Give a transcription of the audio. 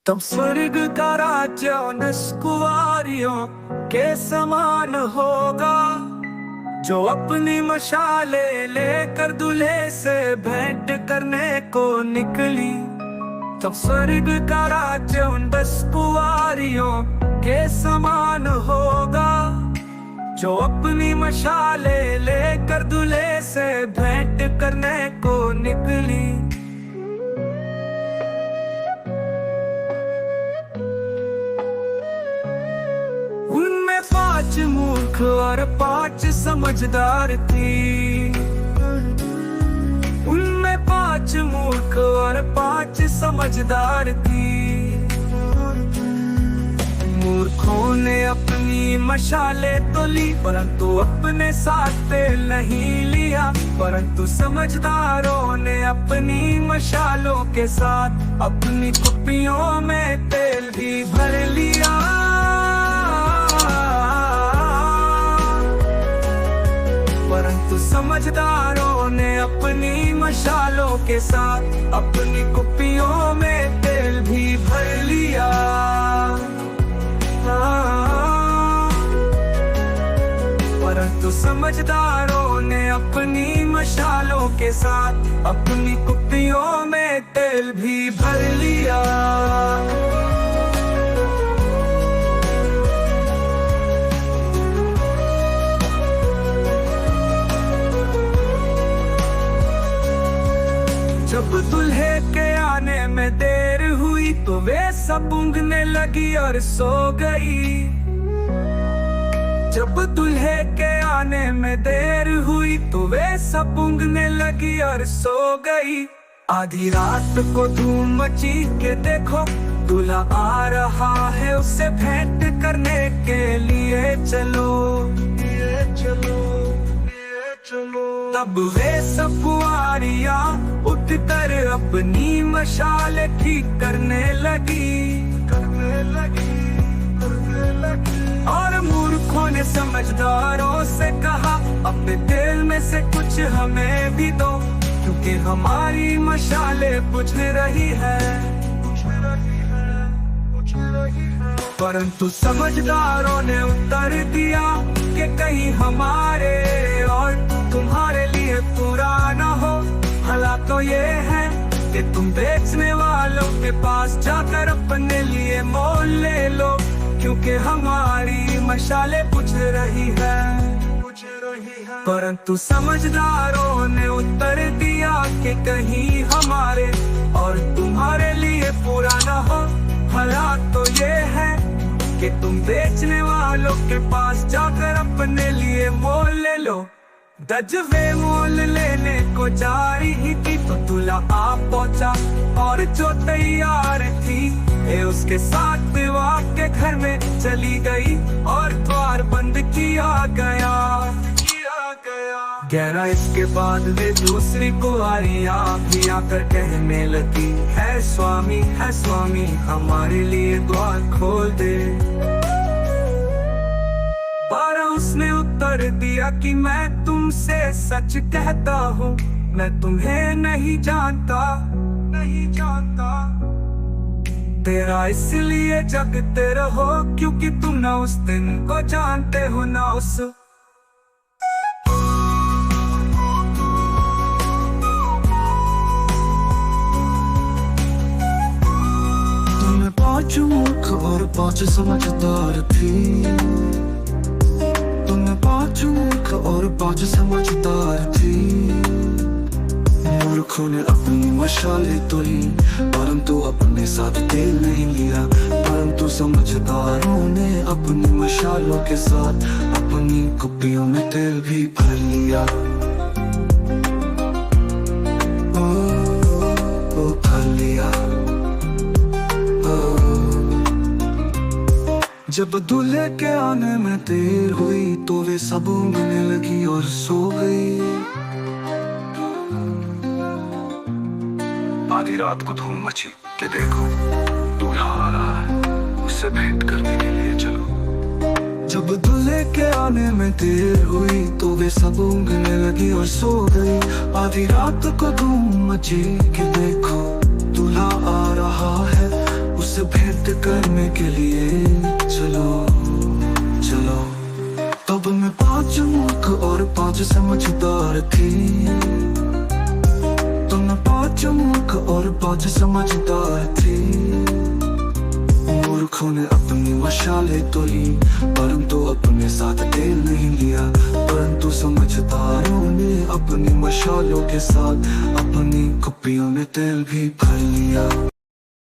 तब स्वर्ग का राज्य उन कुंवारियों के समान होगा, जो अपनी मशाले लेकर दूल्हे से भेंट करने को निकली। तब स्वर्ग का राज्य उन 10 कुंवारियों के समान होगा, जो अपनी मशाले लेकर दूल्हे से भेंट करने को निकली। उनमें 5 मूर्ख और 5 समझदार थी। उनमें 5 मूर्ख और 5 समझदार थी। मूर्खों ने अपनी मशाले तो ली, परंतु अपने साथ तेल नहीं लिया। परंतु समझदारों ने अपनी मशालों के साथ अपनी कुप्पियों में तेल भी भर लिया। परंतु समझदारों ने अपनी मशालों के साथ अपनी कुप्पियों में तेल भी भर लिया। परंतु समझदारों ने अपनी मशालों के साथ अपनी कुप्पियों में तेल भी भर लिया। जब दूल्हे के आने में देर हुई तो वे सब ऊँघने लगी और सो गई। जब दूल्हे के आने में देर हुई तो वे सब ऊँघने लगी और सो गई। आधी रात को धूम मची के देखो, दूल्हा आ रहा है, उससे भेंट करने के लिए चलो, चलो। तब वे सब कुंवारियां उठकर अपनी मशाल ठीक करने लगी। और मूर्खों ने समझदारों से कहा, अपने तेल में से कुछ हमें भी दो, क्योंकि हमारी मशाले बुझ रही है। परंतु समझदारों ने उत्तर दिया कि कहीं हमारे और तुम्हारे लिए पूरा न हो। भला तो ये है कि तुम बेचने वालों के पास जाकर अपने लिए मोल ले लो, क्योंकि हमारी मशाले बुझ रही है। परंतु समझदारों ने उत्तर दिया कि कहीं हमारे और तुम्हारे लिए पूरा न हो। भला तो ये है कि तुम बेचने वालों के पास जाकर अपने लिए मोल ले लो। दजवे मोल लेने को जा रही थी तो दूल्हा आ पहुंचा, और जो तैयार थी ये उसके साथ विवाह के घर में चली गई, और द्वार बंद किया गया। गहरा इसके बाद वे दूसरी कुंवारियां भी आकर कहने लगी, है स्वामी हमारे लिए द्वार खोल दे। पर उसने उत्तर दिया कि मैं तुमसे सच कहता हूँ, मैं तुम्हें नहीं जानता। तेरा इसलिए जगते रहो क्योंकि तुम न उस दिन को जानते हो न उस। तुम्हें 5 मूर्ख और 5 समझदार थी। तुम्हें 5 मूर्ख और 5 समझदार थी। मूर्खों ने अपनी मशाले तो ली, परंतु अपने साथ तेल नहीं लिया। परंतु समझदारों ने अपनी मशालों के साथ अपनी कुप्पियों में तेल भी भर लिया। भर लिया। जब दूल्हे के आने में देर हुई तो वे सब ऊँघने लगी और सो गई। आधी रात को धूम मची कि देखो दूल्हा आ रहा है, उससे भेंट करने के लिए चलो। जब दूल्हे के आने में देर हुई तो वे सब ऊँघने लगी और सो गई। आधी रात को धूम मची कि देखो दूल्हा आ रहा है, तुमसे भेंट करने के लिए चलो चलो। तब मैं 5 मूर्ख और 5 समझदार थी। तुम 5 मूर्ख और 5 समझदार थी। मूर्खों ने अपनी मशालें तो ली, परंतु अपने साथ तेल नहीं लिया। परंतु समझदारों ने अपनी मशालों के साथ अपनी कुप्पियों में तेल भी भर लिया।